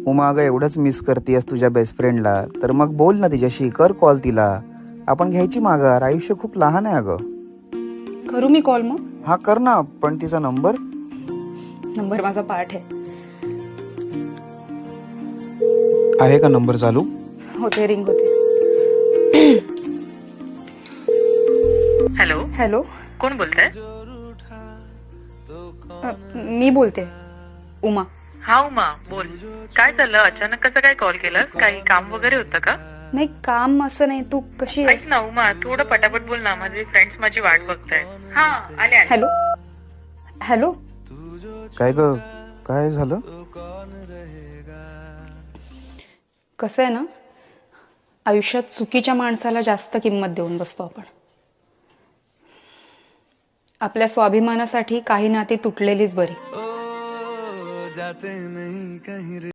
उमा अगं एवढंच मिस करतेस तुझ्या बेस्ट फ्रेंडला, तर मग बोल ना तिच्याशी, कर कॉल तिला. आपण घ्यायची माघार, आयुष्य खूप लहान आहे अगं. करू मी कॉल मग? हा कर ना, पण तिचा नंबर. नंबर माझा पाठ आहे का नंबर चालू? होते, रिंग होते. हॅलो, हॅलो, कोण बोलतंय? मी बोलते, उमा. हा उमा, बोल. काय झालं, अचानक कसं काय कॉल केलास? काही काम वगैरे होतं का? नाही, काम असं नाही. तू कशी ऐक आहेस? ना उमा, थोडं पटापट बोल ना, माझे फ्रेंड्स माझी वाट बघताय. हा, आले आले. Hello, hello. काय ग, काय झालं? कसं आहे ना, आयुष्यात चुकीच्या माणसाला जास्त किंमत देऊन बसतो आपण. आपल्या स्वाभिमानासाठी काही नाती तुटलेलीच बरी.